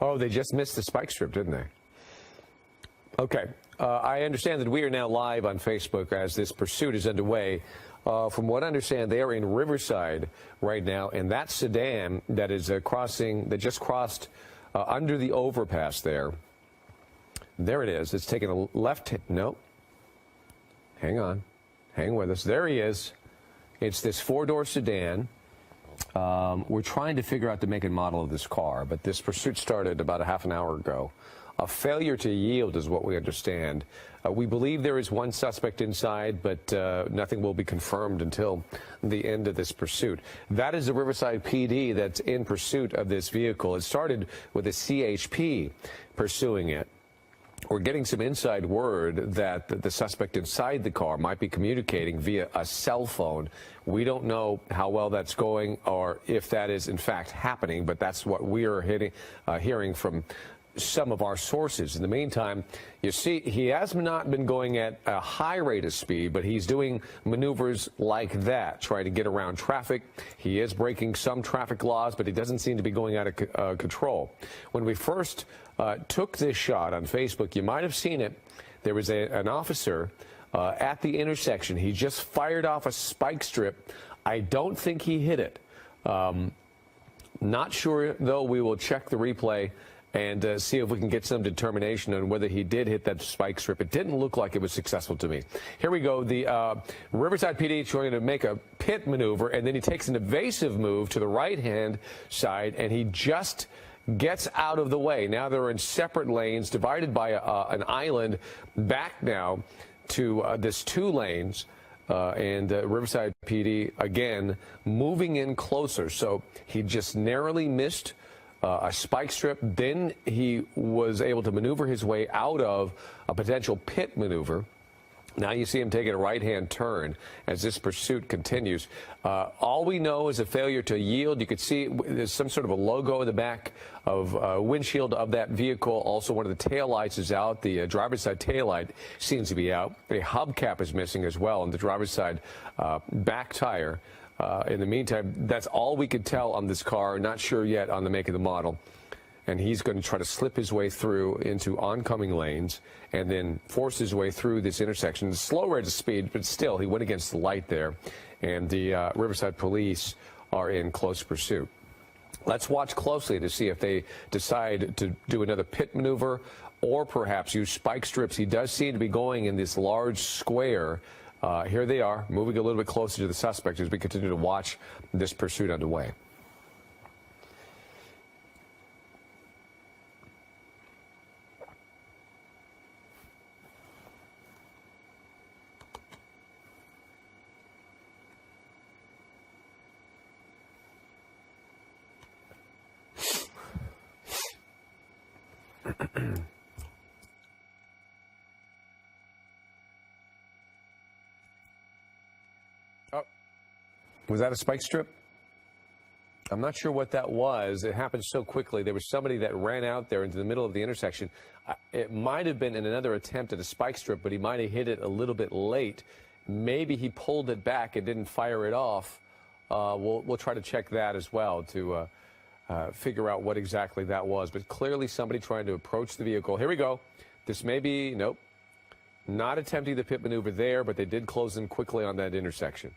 Oh, they just missed the spike strip, didn't they? Okay. I understand that we are now live on Facebook as this pursuit is underway. From what I understand, they are in Riverside right now, and that sedan that is that just crossed under the overpass there. There it is. It's taking a left. No. Hang on. Hang with us. There he is. It's this four-door sedan. We're trying to figure out the make and model of this car, but this pursuit started about a half an hour ago. A failure to yield is what we understand. We believe there is one suspect inside, but nothing will be confirmed until the end of this pursuit. That is the Riverside PD that's in pursuit of this vehicle. It started with a CHP pursuing it. We're getting some inside word that the suspect inside the car might be communicating via a cell phone. We don't know how well that's going or if that is in fact happening, but that's what we are hearing from some of our sources. In the meantime, you see, he has not been going at a high rate of speed, but he's doing maneuvers like that, trying to get around traffic. He is breaking some traffic laws, but he doesn't seem to be going out of control. When we first took this shot on Facebook, you might have seen it. There was an officer at the intersection. He just fired off a spike strip. I don't think he hit it. Not sure, though. We will check the replay and see if we can get some determination on whether he did hit that spike strip. It didn't look like it was successful to me. Here we go. The Riverside PD is trying to make a pit maneuver, and then he takes an evasive move to the right-hand side, and he just gets out of the way. Now they're in separate lanes, divided by an island, back now to this 2 lanes. And Riverside PD, again, moving in closer. So he just narrowly missed a spike strip. Then he was able to maneuver his way out of a potential pit maneuver. Now you see him taking a right-hand turn as this pursuit continues. All we know is a failure to yield. You could see there's some sort of a logo in the back of windshield of that vehicle. Also, one of the taillights is out. The driver's side taillight seems to be out. The hubcap is missing as well, and the driver's side back tire. In the meantime, that's all we could tell on this car. Not sure yet on the make of the model. And he's going to try to slip his way through into oncoming lanes and then force his way through this intersection. Slow rate of speed, but still, he went against the light there. And the Riverside police are in close pursuit. Let's watch closely to see if they decide to do another pit maneuver or perhaps use spike strips. He does seem to be going in this large square. Here they are, moving a little bit closer to the suspect as we continue to watch this pursuit underway. Oh, was that a spike strip? I'm not sure what that was. It happened so quickly. There was somebody that ran out there into the middle of the intersection. It might have been in another attempt at a spike strip, but he might have hit it a little bit late. Maybe he pulled it back and didn't fire it off. We'll try to check that as well to figure out what exactly that was. But clearly somebody trying to approach the vehicle. Here we go. This may be, nope, not attempting the pit maneuver there, but they did close in quickly on that intersection.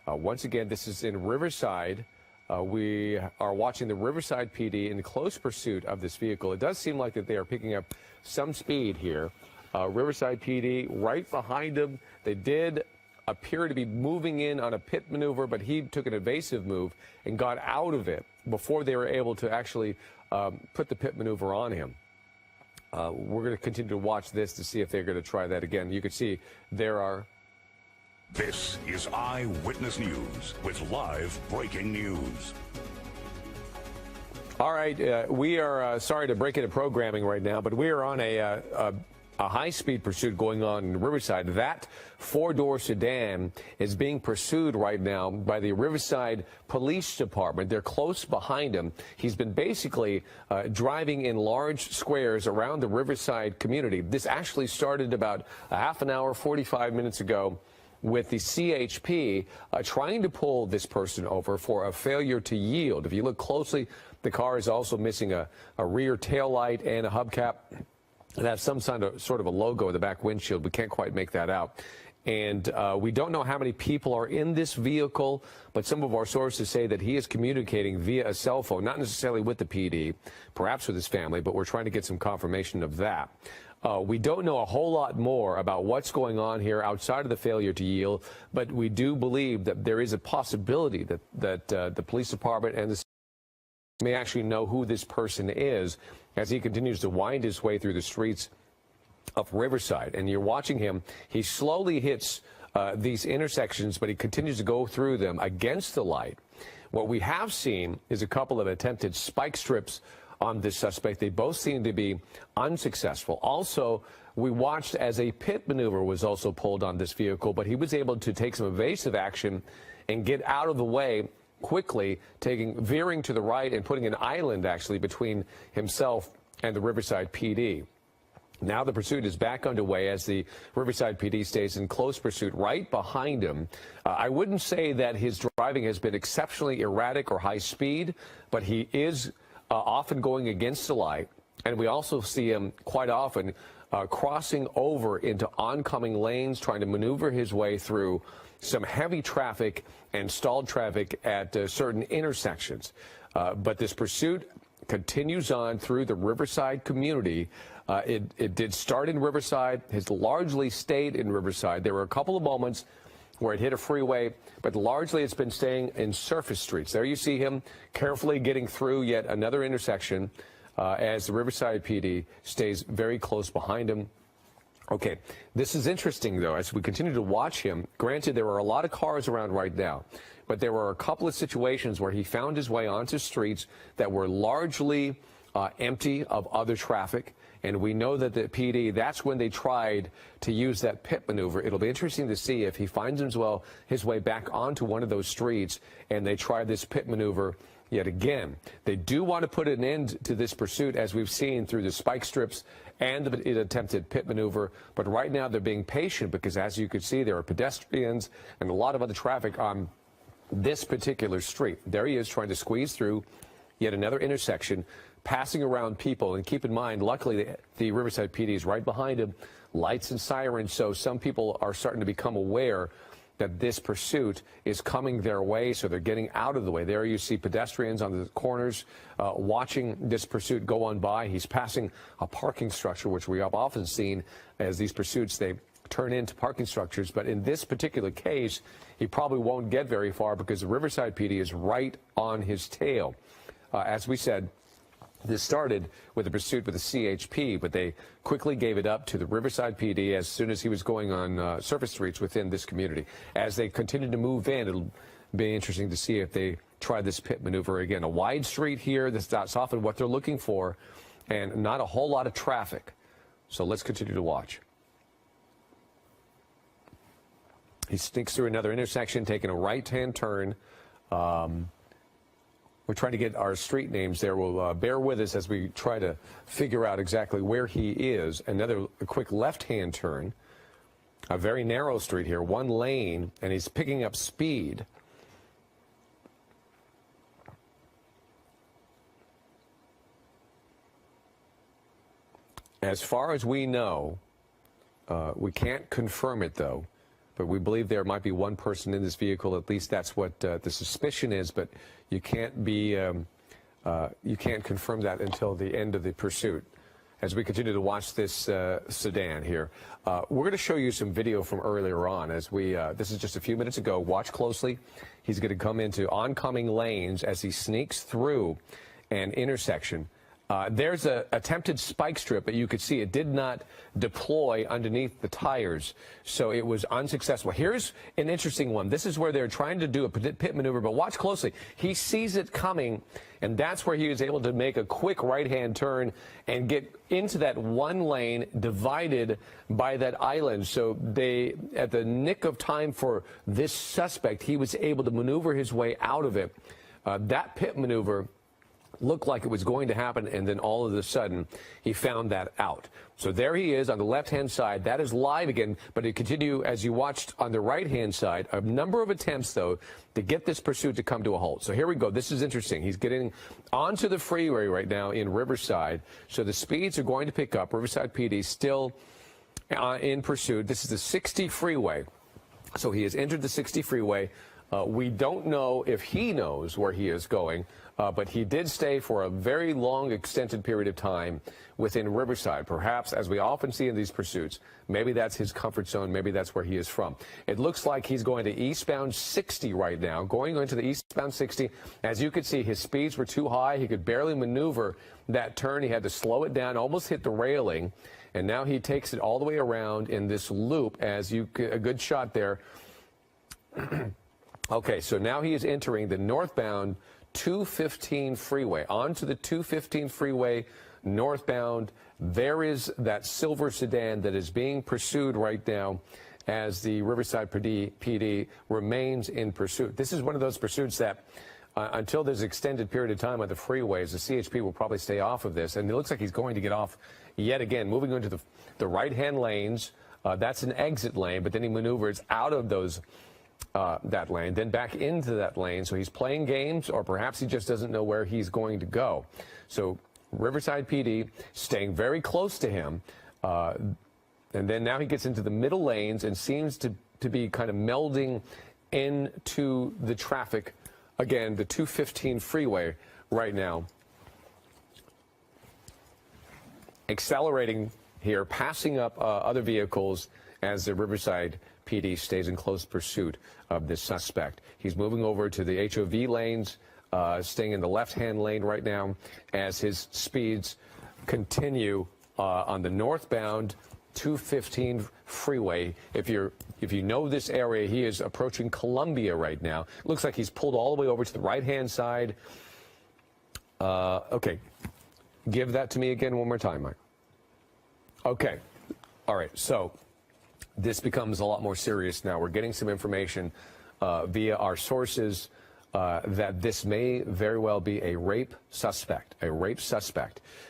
Once again, this is in Riverside. We are watching the Riverside PD in close pursuit of this vehicle. It does seem like that they are picking up some speed here. Riverside PD right behind them. They did appear to be moving in on a pit maneuver, but he took an evasive move and got out of it before they were able to actually put the pit maneuver on him. We're going to continue to watch this to see if they're going to try that again. You can see there are... This is Eyewitness News with live breaking news. All right, we are sorry to break into programming right now, but we are on a high-speed pursuit going on in Riverside. That four-door sedan is being pursued right now by the Riverside Police Department. They're close behind him. He's been basically driving in large squares around the Riverside community. This actually started about a half an hour, 45 minutes ago. with the CHP trying to pull this person over for a failure to yield. If you look closely, the car is also missing a rear tail light and a hubcap. It has some sort of a logo in the back windshield. We can't quite make that out. And we don't know how many people are in this vehicle, but some of our sources say that he is communicating via a cell phone, not necessarily with the PD, perhaps with his family, but we're trying to get some confirmation of that. We don't know a whole lot more about what's going on here outside of the failure to yield, but we do believe that there is a possibility that the police department and the may actually know who this person is as he continues to wind his way through the streets of Riverside. And you're watching him. He slowly hits these intersections, but he continues to go through them against the light. What we have seen is a couple of attempted spike strips on this suspect. They both seem to be unsuccessful. Also, we watched as a pit maneuver was also pulled on this vehicle, but he was able to take some evasive action and get out of the way quickly, veering to the right and putting an island actually between himself and the Riverside PD. Now the pursuit is back underway as the Riverside PD stays in close pursuit right behind him. I wouldn't say that his driving has been exceptionally erratic or high speed, but he is often going against the light. And we also see him quite often crossing over into oncoming lanes, trying to maneuver his way through some heavy traffic and stalled traffic at certain intersections. But this pursuit continues on through the Riverside community. It did start in Riverside, has largely stayed in Riverside. There were a couple of moments where it hit a freeway, but largely it's been staying in surface streets. There you see him carefully getting through yet another intersection as the Riverside PD stays very close behind him. Okay, this is interesting, though, as we continue to watch him. Granted, there are a lot of cars around right now, but there were a couple of situations where he found his way onto streets that were largely empty of other traffic. And we know that the PD, that's when they tried to use that pit maneuver. It'll be interesting to see if he finds his way back onto one of those streets and they try this pit maneuver yet again. They do want to put an end to this pursuit, as we've seen through the spike strips and the attempted pit maneuver. But right now they're being patient because, as you can see, there are pedestrians and a lot of other traffic on this particular street. There he is trying to squeeze through yet another intersection, passing around people. And keep in mind, luckily, the Riverside PD is right behind him, lights and sirens. So some people are starting to become aware that this pursuit is coming their way, so they're getting out of the way. There you see pedestrians on the corners watching this pursuit go on by. He's passing a parking structure, which we have often seen as these pursuits, they turn into parking structures. But in this particular case, he probably won't get very far because the Riverside PD is right on his tail. As we said, this started with a pursuit with the CHP, but they quickly gave it up to the Riverside PD as soon as he was going on surface streets within this community. As they continue to move in, it'll be interesting to see if they try this pit maneuver again. A wide street here, that's often what they're looking for, and not a whole lot of traffic. So let's continue to watch. He sneaks through another intersection, taking a right-hand turn. We're trying to get our street names there. We'll bear with us as we try to figure out exactly where he is. Another quick left-hand turn. A very narrow street here, one lane, and he's picking up speed. As far as we know, we can't confirm it, though, but we believe there might be one person in this vehicle. At least that's what the suspicion is, but you can't confirm that until the end of the pursuit. As we continue to watch this sedan here, we're going to show you some video from earlier on. As this is just a few minutes ago. Watch closely. He's going to come into oncoming lanes as he sneaks through an intersection. There's an attempted spike strip, but you could see it did not deploy underneath the tires, so it was unsuccessful. Here's an interesting one. This is where they're trying to do a pit maneuver, but watch closely. He sees it coming, and that's where he was able to make a quick right-hand turn and get into that one lane divided by that island. So they, at the nick of time for this suspect, he was able to maneuver his way out of it. That pit maneuver looked like it was going to happen, and then all of a sudden he found that out. So there he is on the left-hand side. That is live again, but it continued as you watched on the right-hand side. A number of attempts, though, to get this pursuit to come to a halt. So here we go. This is interesting. He's getting onto the freeway right now in Riverside, so the speeds are going to pick up. Riverside PD still in pursuit. This is the 60 freeway. So he has entered the 60 freeway. We don't know if he knows where he is going, but he did stay for a very long, extended period of time within Riverside. Perhaps, as we often see in these pursuits, maybe that's his comfort zone. Maybe that's where he is from. It looks like he's going to eastbound 60 right now, going into the eastbound 60. As you could see, his speeds were too high. He could barely maneuver that turn. He had to slow it down, almost hit the railing. And now he takes it all the way around in this loop, as you a good shot there. Okay, so now he is entering the northbound 215 freeway. Onto the 215 freeway northbound. There is that silver sedan that is being pursued right now as the Riverside PD remains in pursuit. This is one of those pursuits that until there's an extended period of time on the freeways, the CHP will probably stay off of this. And it looks like he's going to get off yet again, moving into the right-hand lanes. That's an exit lane, but then he maneuvers out of those that lane, then back into that lane. So he's playing games, or perhaps he just doesn't know where he's going to go. So Riverside PD staying very close to him. And then now he gets into the middle lanes and seems to be kind of melding into the traffic. Again, the 215 freeway right now. Accelerating here, passing up other vehicles as the Riverside PD stays in close pursuit of this suspect. He's moving over to the HOV lanes, staying in the left-hand lane right now as his speeds continue on the northbound 215 freeway. If you know this area, he is approaching Columbia right now. Looks like he's pulled all the way over to the right-hand side. Okay, give that to me again one more time, Mike. Okay, all right, so this becomes a lot more serious now. We're getting some information via our sources that this may very well be a rape suspect,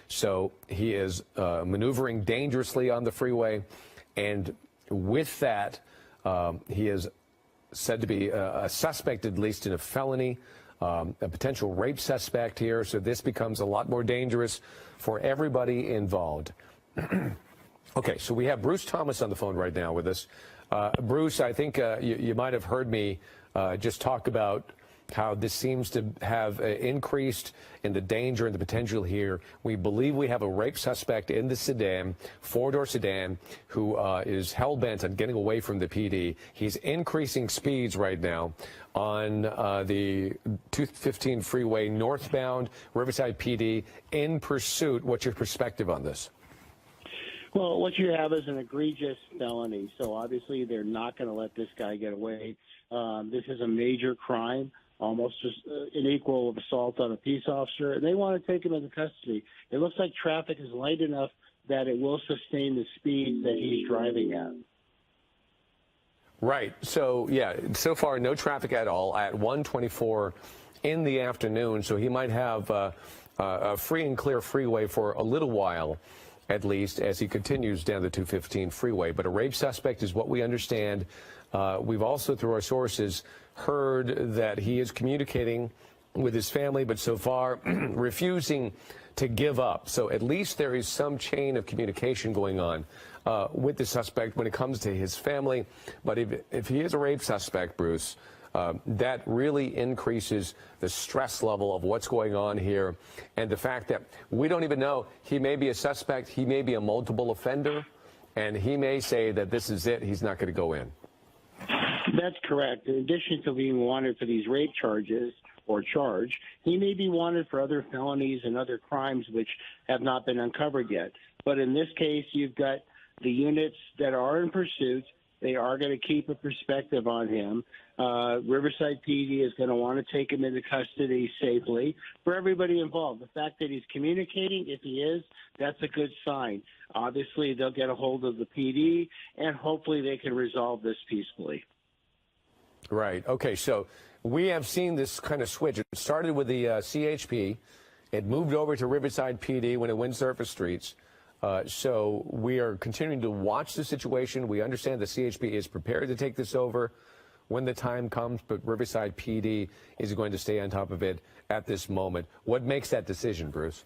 So he is maneuvering dangerously on the freeway, and with that, he is said to be a suspect, at least in a felony, a potential rape suspect here. So this becomes a lot more dangerous for everybody involved. Okay, so we have Bruce Thomas on the phone right now with us. Bruce, I think you might have heard me just talk about how this seems to have increased in the danger and the potential here. We believe we have a rape suspect in the sedan, four-door sedan, who is hell-bent on getting away from the PD. He's increasing speeds right now on the 215 freeway northbound, Riverside PD, in pursuit. What's your perspective on this? Well, what you have is an egregious felony, so obviously they're not going to let this guy get away. This is a major crime, almost just an equal assault on a peace officer, and they want to take him into custody. It looks like traffic is light enough that it will sustain the speed that he's driving at. Right. So, yeah, so far no traffic at all at 1:24 in the afternoon, so he might have a free and clear freeway for a little while, at least, as he continues down the 215 freeway. But a rape suspect is what we understand. We've also, through our sources, heard that he is communicating with his family, but so far refusing to give up. So at least there is some chain of communication going on with the suspect when it comes to his family. But if he is a rape suspect, Bruce, that really increases the stress level of what's going on here, and the fact that we don't even know. He may be a suspect, he may be a multiple offender, and he may say that this is it, he's not going to go in. That's correct. In addition to being wanted for these rape charges or charge, he may be wanted for other felonies and other crimes which have not been uncovered yet. But in this case, you've got the units that are in pursuit. They are going to keep a perspective on him. Riverside PD is going to want to take him into custody safely for everybody involved. The fact that he's communicating, if he is, that's a good sign. Obviously, they'll get a hold of the PD, and hopefully they can resolve this peacefully. Right. Okay, so we have seen this kind of switch. It started with the CHP, It moved over to Riverside PD when it went surface streets. So we are continuing to watch the situation. We understand the CHP is prepared to take this over when the time comes, but Riverside PD is going to stay on top of it at this moment. What makes that decision, Bruce?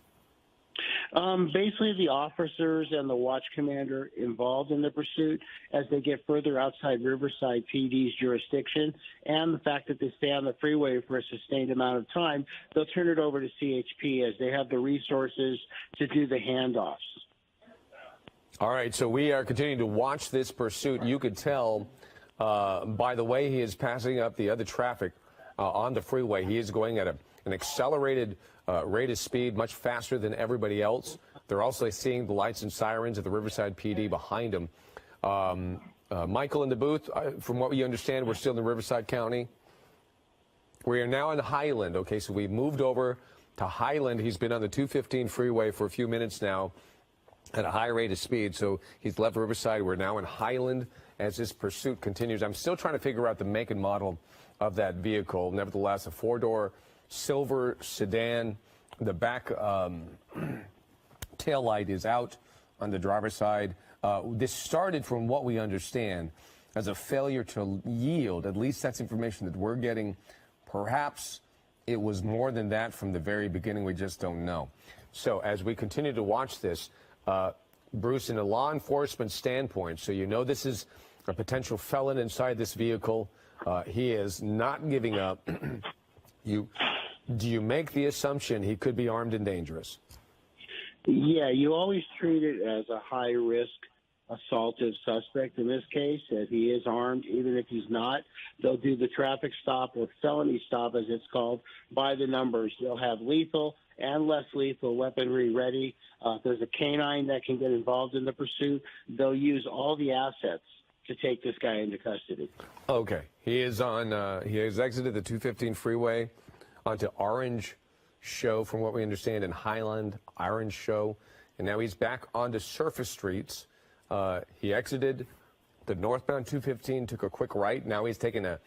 Basically, the officers and the watch commander involved in the pursuit, as they get further outside Riverside PD's jurisdiction, and the fact that they stay on the freeway for a sustained amount of time, they'll turn it over to CHP as they have the resources to do the handoffs. All right, so we are continuing to watch this pursuit. You could tell by the way he is passing up the other traffic on the freeway. He is going at an accelerated rate of speed, much faster than everybody else. They're also seeing the lights and sirens of the Riverside PD behind him. Michael in the booth, from what we understand, we're still in Riverside County. We are now in Highland. Okay, so we moved over to Highland. He's been on the 215 freeway for a few minutes now at a high rate of speed. So he's left Riverside. We're now in Highland as this pursuit continues. I'm still trying to figure out the make and model of that vehicle. Nevertheless, a four-door silver sedan. The back tail light is out on the driver's side. This started, from what we understand, as a failure to yield. At least that's information that we're getting. Perhaps it was more than that from the very beginning. We just don't know. So as we continue to watch this, Bruce, in a law enforcement standpoint, so you know this is a potential felon inside this vehicle. He is not giving up. Do you make the assumption he could be armed and dangerous? Yeah, you always treat it as a high-risk assaultive suspect. In this case, if he is armed, even if he's not, they'll do the traffic stop or felony stop, as it's called, by the numbers. They'll have lethal and less lethal weaponry ready. If there's a canine that can get involved in the pursuit, they'll use all the assets to take this guy into custody. Okay. He is on, he has exited the 215 freeway onto Orange Show, from what we understand, in Highland, Orange Show. And now he's back onto surface streets. He exited the northbound 215, took a quick right. Now he's taking a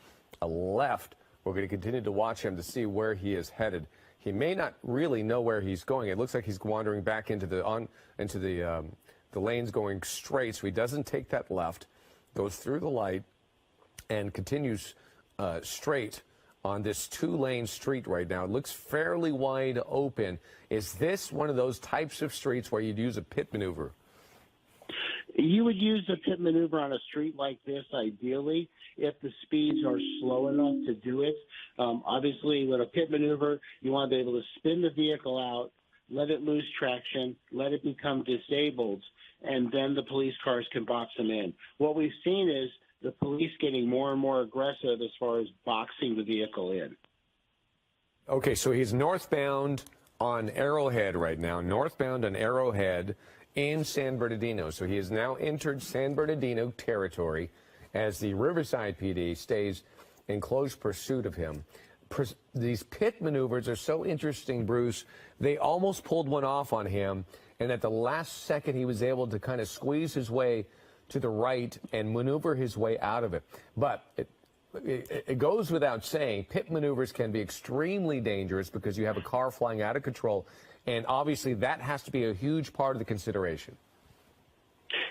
left. We're going to continue to watch him to see where he is headed. He may not really know where he's going. It looks like he's wandering back into the lanes going straight. So he doesn't take that left, goes through the light, and continues straight on this two-lane street right now. It looks fairly wide open. Is this one of those types of streets where you'd use a pit maneuver? You would use a pit maneuver on a street like this, ideally, if the speeds are slow enough to do it. Obviously, with a pit maneuver, you want to be able to spin the vehicle out, let it lose traction, let it become disabled, and then the police cars can box them in. What we've seen is the police getting more and more aggressive as far as boxing the vehicle in. Okay, so he's northbound on Arrowhead right now, northbound on Arrowhead in San Bernardino. So he has now entered San Bernardino territory as the Riverside PD stays in close pursuit of him. These pit maneuvers are so interesting, Bruce. They almost pulled one off on him, and at the last second he was able to kind of squeeze his way to the right and maneuver his way out of it. But it goes without saying, pit maneuvers can be extremely dangerous because you have a car flying out of control, and obviously that has to be a huge part of the consideration.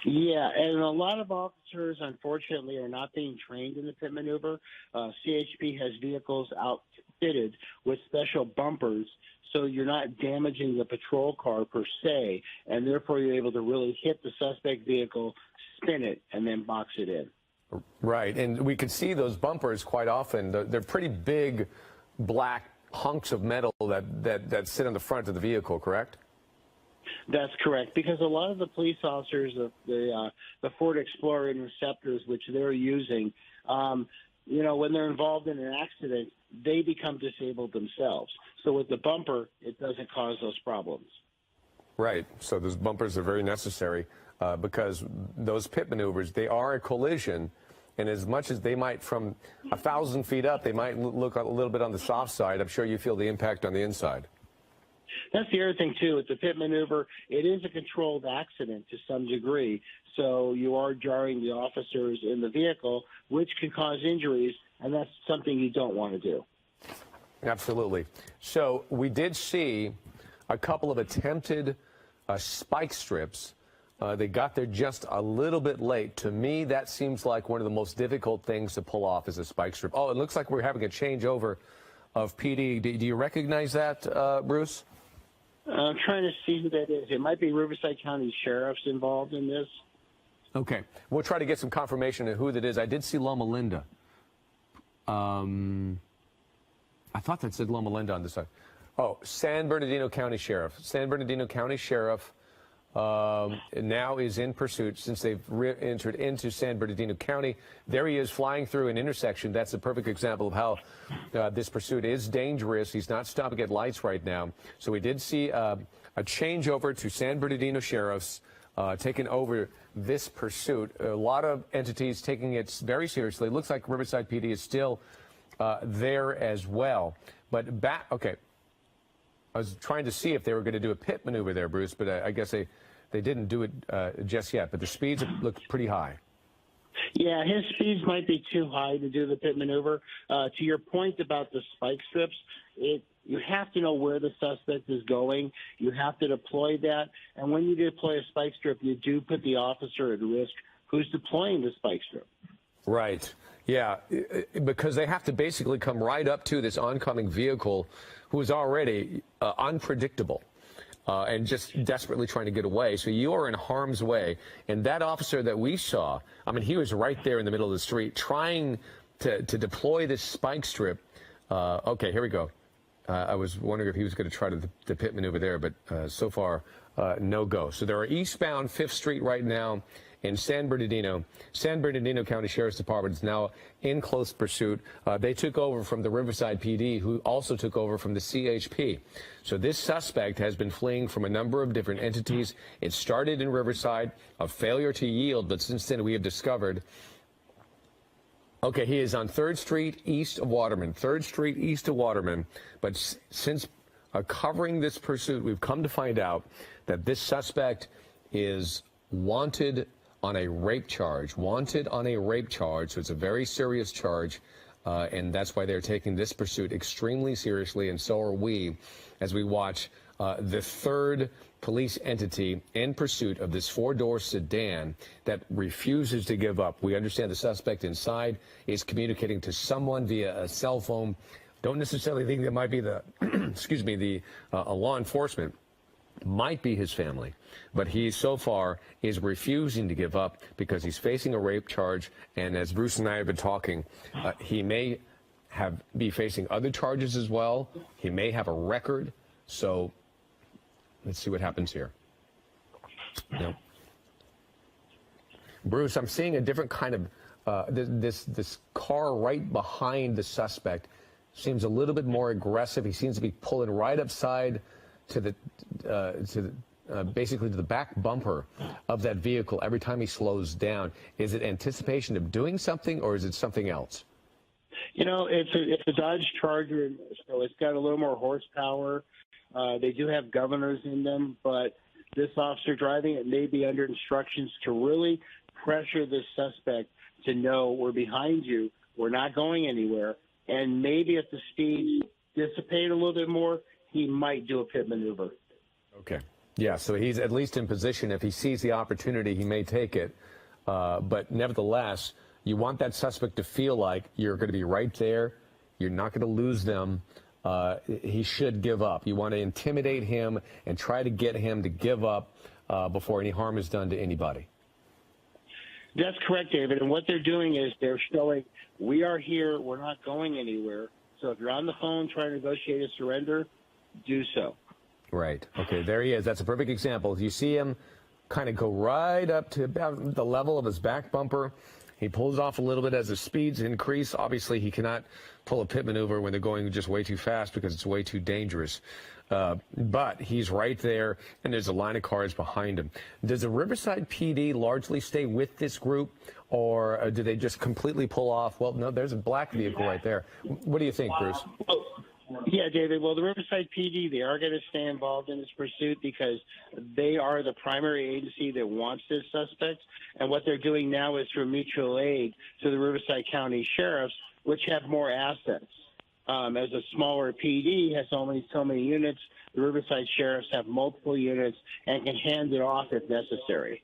Yeah, and a lot of officers, unfortunately, are not being trained in the pit maneuver. CHP has vehicles outfitted with special bumpers, so you're not damaging the patrol car per se, and therefore you're able to really hit the suspect vehicle, spin it, and then box it in. Right, and we can see those bumpers quite often. They're pretty big black hunks of metal that sit on the front of the vehicle, correct? That's correct, because a lot of the police officers, the Ford Explorer interceptors, which they're using, when they're involved in an accident, they become disabled themselves. So with the bumper, it doesn't cause those problems. Right. So those bumpers are very necessary because those pit maneuvers, they are a collision. And as much as they might, from 1,000 feet up, they might look a little bit on the soft side, I'm sure you feel the impact on the inside. That's the other thing, too. With the pit maneuver, it is a controlled accident to some degree. So you are jarring the officers in the vehicle, which can cause injuries, and that's something you don't want to do. Absolutely. So we did see a couple of attempted spike strips. They got there just a little bit late. To me, that seems like one of the most difficult things to pull off is a spike strip. Oh, it looks like we're having a changeover of PD. Do you recognize that, Bruce? I'm trying to see who that is. It might be Riverside County Sheriff's involved in this. Okay. We'll try to get some confirmation of who that is. I did see Loma Linda. I thought that said Loma Linda on the side. Oh, San Bernardino County Sheriff. San Bernardino County Sheriff now is in pursuit since they've entered into San Bernardino County. There he is flying through an intersection. That's a perfect example of how this pursuit is dangerous. He's not stopping at lights right now. So we did see a changeover to San Bernardino Sheriff's taking over this pursuit. A lot of entities taking it very seriously. It looks like Riverside PD is still there as well. But back, okay. I was trying to see if they were going to do a pit maneuver there, Bruce, but I guess they didn't do it just yet. But the speeds look pretty high. Yeah, his speeds might be too high to do the pit maneuver. To your point about the spike strips, you have to know where the suspect is going. You have to deploy that. And when you deploy a spike strip, you do put the officer at risk who's deploying the spike strip. Right. Yeah, because they have to basically come right up to this oncoming vehicle who is already unpredictable and just desperately trying to get away. So you are in harm's way. And that officer that we saw, I mean, he was right there in the middle of the street trying to deploy this spike strip. Okay, here we go. I was wondering if he was going to try the pit maneuver there, but so far, no go. So they're eastbound 5th Street right now in San Bernardino. San Bernardino County Sheriff's Department is now in close pursuit. They took over from the Riverside PD, who also took over from the CHP. So this suspect has been fleeing from a number of different entities. It started in Riverside, a failure to yield, but since then we have discovered. Okay, he is on 3rd Street east of Waterman. 3rd Street east of Waterman. But since covering this pursuit, we've come to find out that this suspect is wanted on a rape charge. Wanted on a rape charge, so it's a very serious charge. And that's why they're taking this pursuit extremely seriously, and so are we, as we watch the third police entity in pursuit of this 4-door sedan that refuses to give up. We understand the suspect inside is communicating to someone via a cell phone. Don't necessarily think that might be the, excuse me, the law enforcement. Might be his family, but he so far is refusing to give up because he's facing a rape charge. And as Bruce and I have been talking, he may be facing other charges as well. He may have a record. So let's see what happens here. No. Bruce, I'm seeing a different kind of this car right behind the suspect seems a little bit more aggressive. He seems to be pulling right upside to the basically to the back bumper of that vehicle every time he slows down. Is it anticipation of doing something, or is it something else? You know, it's a Dodge Charger, so it's got a little more horsepower. They do have governors in them, but this officer driving it may be under instructions to really pressure this suspect to know we're behind you, we're not going anywhere, and maybe if the speeds dissipate a little bit more, he might do a pit maneuver. Okay. Yeah, so he's at least in position. If he sees the opportunity, he may take it. But nevertheless, you want that suspect to feel like you're going to be right there. You're not going to lose them. He should give up. You want to intimidate him and try to get him to give up before any harm is done to anybody. That's correct, David. And what they're doing is they're showing, we are here, we're not going anywhere. So if you're on the phone trying to negotiate a surrender, do so. Right. Okay, there he is. That's a perfect example. If you see him kind of go right up to about the level of his back bumper, he pulls off a little bit as the speeds increase. Obviously, he cannot pull a pit maneuver when they're going just way too fast because it's way too dangerous. But he's right there, and there's a line of cars behind him. Does the Riverside PD largely stay with this group, or do they just completely pull off? Well, no, there's a black vehicle right there. What do you think, Bruce? Yeah, David. Well, the Riverside PD, they are going to stay involved in this pursuit because they are the primary agency that wants this suspect. And what they're doing now is through mutual aid to the Riverside County Sheriffs, which have more assets. As a smaller PD has only so many units, the Riverside sheriffs have multiple units and can hand it off if necessary.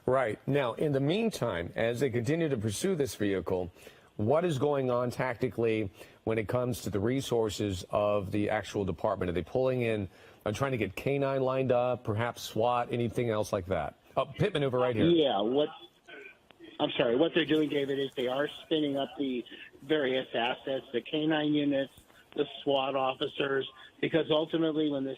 Right. Now, in the meantime, as they continue to pursue this vehicle, what is going on tactically when it comes to the resources of the actual department? Are they pulling in, trying to get K-9 lined up, perhaps SWAT, anything else like that? Oh, pit maneuver right here. Yeah, what they're doing, David, is they are spinning up the various assets, the K-9 units, the SWAT officers, because ultimately when this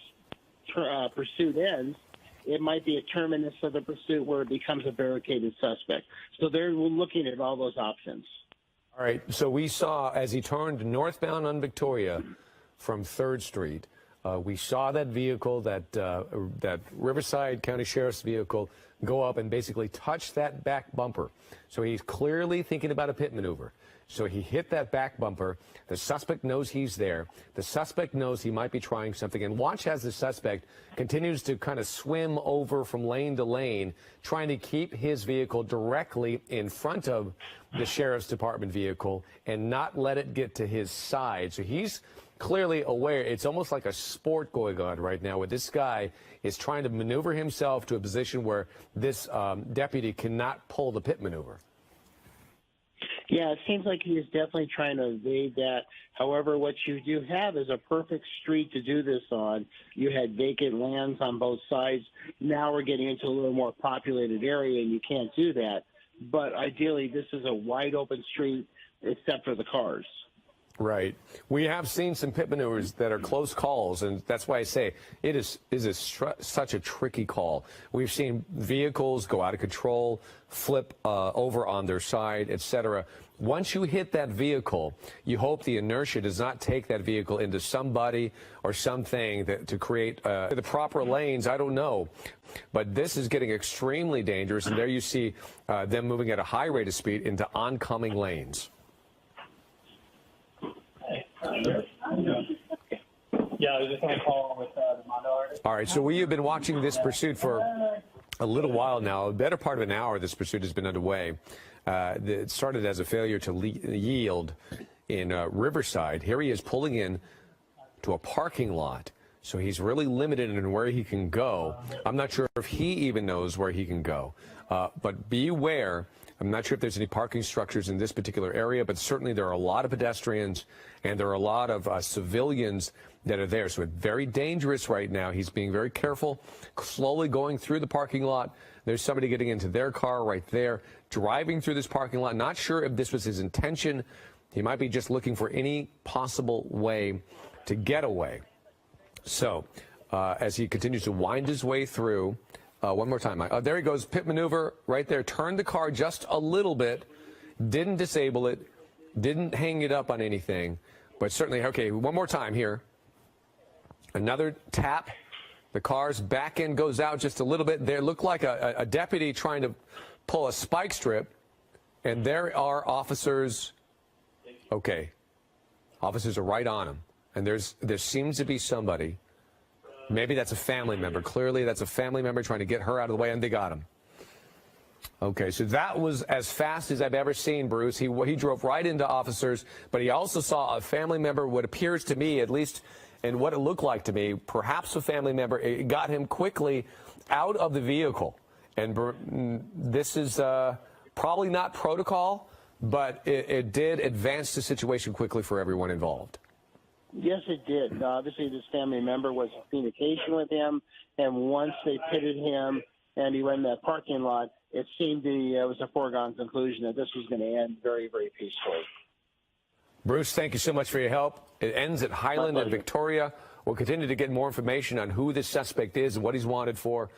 pursuit ends, it might be a terminus of the pursuit where it becomes a barricaded suspect. So they're looking at all those options. All right, so we saw as he turned northbound on Victoria from 3rd Street, we saw that vehicle, that Riverside County Sheriff's vehicle, go up and basically touch that back bumper. So he's clearly thinking about a pit maneuver. So he hit that back bumper. The suspect knows he's there. The suspect knows he might be trying something. And watch as the suspect continues to kind of swim over from lane to lane, trying to keep his vehicle directly in front of the sheriff's department vehicle and not let it get to his side. So he's clearly aware. It's almost like a sport going on right now where this guy is trying to maneuver himself to a position where this deputy cannot pull the pit maneuver. Yeah, it seems like he is definitely trying to evade that. However, what you do have is a perfect street to do this on. You had vacant lands on both sides. Now we're getting into a little more populated area, and you can't do that. But ideally, this is a wide open street except for the cars. Right. We have seen some pit maneuvers that are close calls, and that's why I say it is such a tricky call. We've seen vehicles go out of control, flip over on their side, etc. Once you hit that vehicle, you hope the inertia does not take that vehicle into somebody or something to create the proper lanes. I don't know. But this is getting extremely dangerous, and there you see them moving at a high rate of speed into oncoming lanes. Yeah, I was just going to call with the Mondo. All right, so we have been watching this pursuit for a little while now. A better part of an hour this pursuit has been underway. It started as a failure to yield in Riverside. Here he is pulling in to a parking lot. So he's really limited in where he can go. I'm not sure if he even knows where he can go. But beware. I'm not sure if there's any parking structures in this particular area, but certainly there are a lot of pedestrians and there are a lot of civilians that are there. So it's very dangerous right now. He's being very careful, slowly going through the parking lot. There's somebody getting into their car right there, driving through this parking lot. Not sure if this was his intention. He might be just looking for any possible way to get away. So as he continues to wind his way through, one more time. There he goes, pit maneuver right there. Turned the car just a little bit, didn't disable it, didn't hang it up on anything, but certainly, okay, one more time here. Another tap. The car's back end goes out just a little bit. There looked like a deputy trying to pull a spike strip, and there are officers. Okay, officers are right on him, and there seems to be somebody. Maybe that's a family member. Clearly, that's a family member trying to get her out of the way, and they got him. Okay, so that was as fast as I've ever seen, Bruce. He drove right into officers, but he also saw a family member, what appears to me, at least in what it looked like to me, perhaps a family member. It got him quickly out of the vehicle. And this is probably not protocol, but it did advance the situation quickly for everyone involved. Yes, it did. Obviously, this family member was in communication with him, and once they pitted him and he went in that parking lot, it seemed it was a foregone conclusion that this was going to end very, very peacefully. Bruce, thank you so much for your help. It ends at Highland and Victoria. We'll continue to get more information on who this suspect is and what he's wanted for.